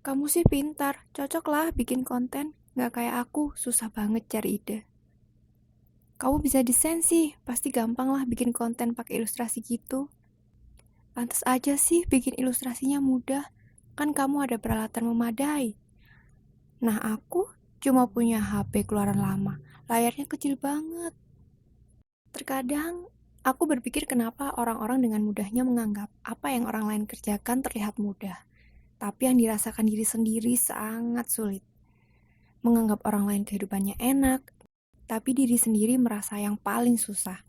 Kamu sih pintar, cocok lah bikin konten. Nggak kayak aku, susah banget cari ide. Kamu bisa desain sih, pasti gampang lah bikin konten pakai ilustrasi gitu. Pantes aja sih bikin ilustrasinya mudah, kan kamu ada peralatan memadai. Nah aku cuma punya HP keluaran lama, layarnya kecil banget. Terkadang aku berpikir kenapa orang-orang dengan mudahnya menganggap apa yang orang lain kerjakan terlihat mudah, tapi yang dirasakan diri sendiri sangat sulit. Menganggap orang lain kehidupannya enak, tapi diri sendiri merasa yang paling susah.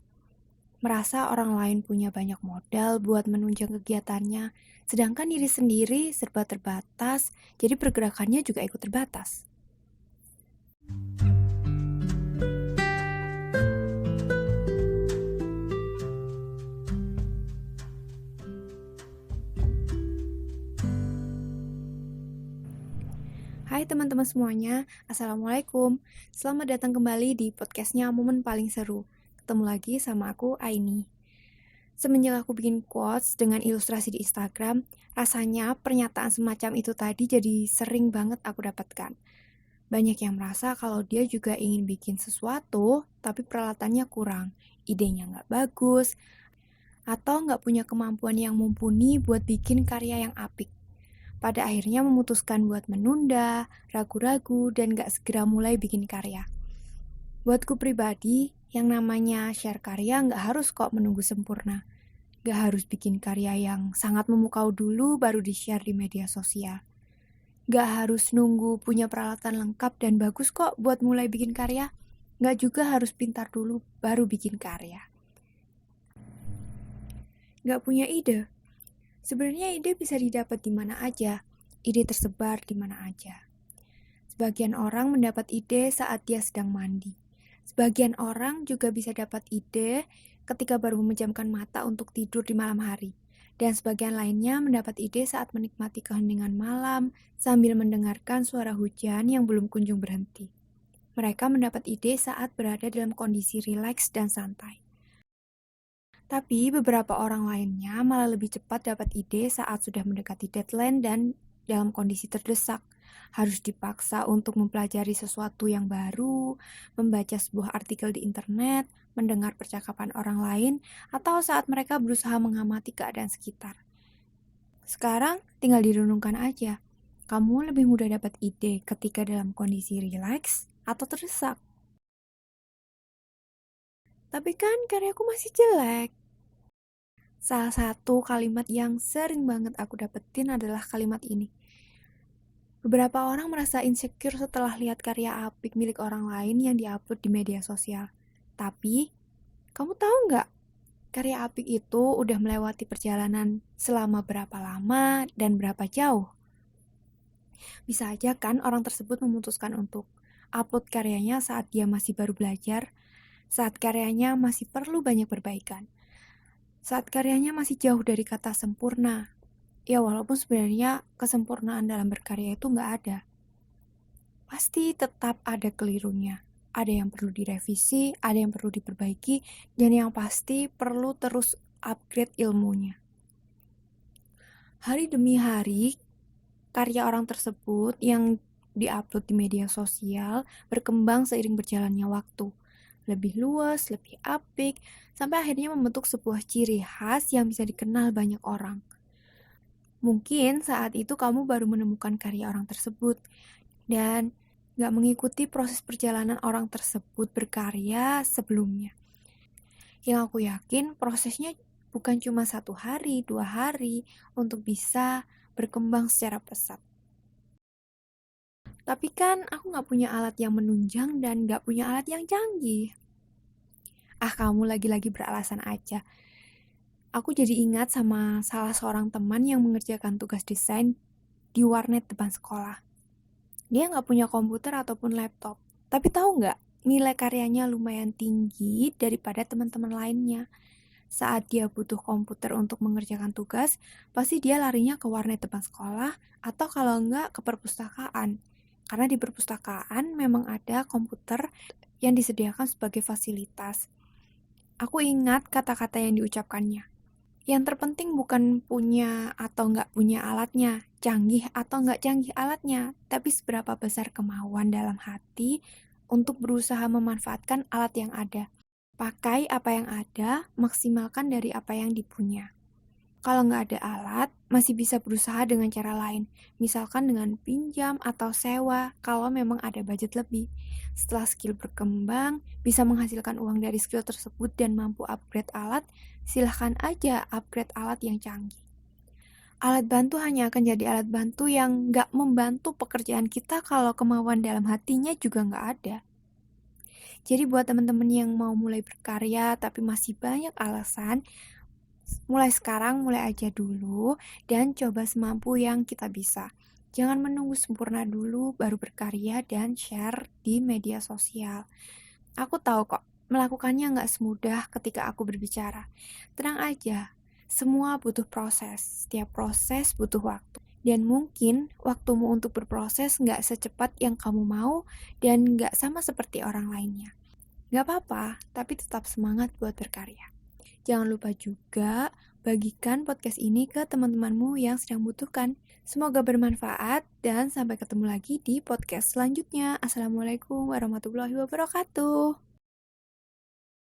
Merasa orang lain punya banyak modal buat menunjang kegiatannya, sedangkan diri sendiri serba terbatas, jadi pergerakannya juga ikut terbatas. Hai teman-teman semuanya, Assalamualaikum. Selamat datang kembali di podcastnya Momen Paling Seru. Ketemu lagi sama aku, Aini. Semenjak aku bikin quotes dengan ilustrasi di Instagram, rasanya pernyataan semacam itu tadi jadi sering banget aku dapatkan. Banyak yang merasa kalau dia juga ingin bikin sesuatu, tapi peralatannya kurang, idenya nggak bagus, atau nggak punya kemampuan yang mumpuni buat bikin karya yang apik. Pada akhirnya memutuskan buat menunda, ragu-ragu, dan nggak segera mulai bikin karya. Buatku pribadi, yang namanya share karya nggak harus kok menunggu sempurna. Nggak harus bikin karya yang sangat memukau dulu baru di-share di media sosial. Nggak harus nunggu punya peralatan lengkap dan bagus kok buat mulai bikin karya. Nggak juga harus pintar dulu baru bikin karya. Nggak punya ide? Sebenarnya ide bisa didapat di mana aja. Ide tersebar di mana aja. Sebagian orang mendapat ide saat dia sedang mandi. Sebagian orang juga bisa dapat ide ketika baru memejamkan mata untuk tidur di malam hari. Dan sebagian lainnya mendapat ide saat menikmati keheningan malam sambil mendengarkan suara hujan yang belum kunjung berhenti. Mereka mendapat ide saat berada dalam kondisi rileks dan santai. Tapi beberapa orang lainnya malah lebih cepat dapat ide saat sudah mendekati deadline dan dalam kondisi terdesak. Harus dipaksa untuk mempelajari sesuatu yang baru, membaca sebuah artikel di internet, mendengar percakapan orang lain, atau saat mereka berusaha mengamati keadaan sekitar. Sekarang tinggal direnungkan aja, kamu lebih mudah dapat ide ketika dalam kondisi rileks atau terdesak. Tapi kan karyaku masih jelek. Salah satu kalimat yang sering banget aku dapetin adalah kalimat ini. Beberapa orang merasa insecure setelah lihat karya apik milik orang lain yang diupload di media sosial. Tapi, kamu tahu nggak? Karya apik itu udah melewati perjalanan selama berapa lama dan berapa jauh. Bisa aja kan orang tersebut memutuskan untuk upload karyanya saat dia masih baru belajar, saat karyanya masih perlu banyak perbaikan. Saat karyanya masih jauh dari kata sempurna. Ya walaupun sebenarnya kesempurnaan dalam berkarya itu nggak ada. Pasti tetap ada kelirunya. Ada yang perlu direvisi, ada yang perlu diperbaiki, dan yang pasti perlu terus upgrade ilmunya. Hari demi hari, karya orang tersebut yang diupload di media sosial berkembang seiring berjalannya waktu. Lebih luas, lebih apik, sampai akhirnya membentuk sebuah ciri khas yang bisa dikenal banyak orang. Mungkin saat itu kamu baru menemukan karya orang tersebut, dan gak mengikuti proses perjalanan orang tersebut berkarya sebelumnya. Yang aku yakin prosesnya bukan cuma 1 hari, 2 hari, untuk bisa berkembang secara pesat. Tapi kan aku gak punya alat yang menunjang dan gak punya alat yang canggih. Kamu lagi-lagi beralasan aja. Aku jadi ingat sama salah seorang teman yang mengerjakan tugas desain di warnet depan sekolah. Dia nggak punya komputer ataupun laptop. Tapi tahu nggak, nilai karyanya lumayan tinggi daripada teman-teman lainnya. Saat dia butuh komputer untuk mengerjakan tugas, pasti dia larinya ke warnet depan sekolah atau kalau nggak ke perpustakaan. Karena di perpustakaan memang ada komputer yang disediakan sebagai fasilitas. Aku ingat kata-kata yang diucapkannya. Yang terpenting bukan punya atau nggak punya alatnya, canggih atau nggak canggih alatnya, tapi seberapa besar kemauan dalam hati untuk berusaha memanfaatkan alat yang ada. Pakai apa yang ada, maksimalkan dari apa yang dipunya. Kalau nggak ada alat, masih bisa berusaha dengan cara lain, misalkan dengan pinjam atau sewa kalau memang ada budget lebih. Setelah skill berkembang, bisa menghasilkan uang dari skill tersebut dan mampu upgrade alat, silahkan aja upgrade alat yang canggih. Alat bantu hanya akan jadi alat bantu yang nggak membantu pekerjaan kita kalau kemauan dalam hatinya juga nggak ada. Jadi buat teman-teman yang mau mulai berkarya tapi masih banyak alasan, mulai sekarang, mulai aja dulu, dan coba semampu yang kita bisa. Jangan menunggu sempurna dulu, baru berkarya dan share di media sosial. Aku tahu kok, melakukannya nggak semudah ketika aku berbicara. Tenang aja, semua butuh proses. Setiap proses butuh waktu. Dan mungkin waktumu untuk berproses nggak secepat yang kamu mau dan nggak sama seperti orang lainnya. Nggak apa-apa, tapi tetap semangat buat berkarya. Jangan lupa juga bagikan podcast ini ke teman-temanmu yang sedang butuhkan. Semoga bermanfaat dan sampai ketemu lagi di podcast selanjutnya. Assalamualaikum warahmatullahi wabarakatuh.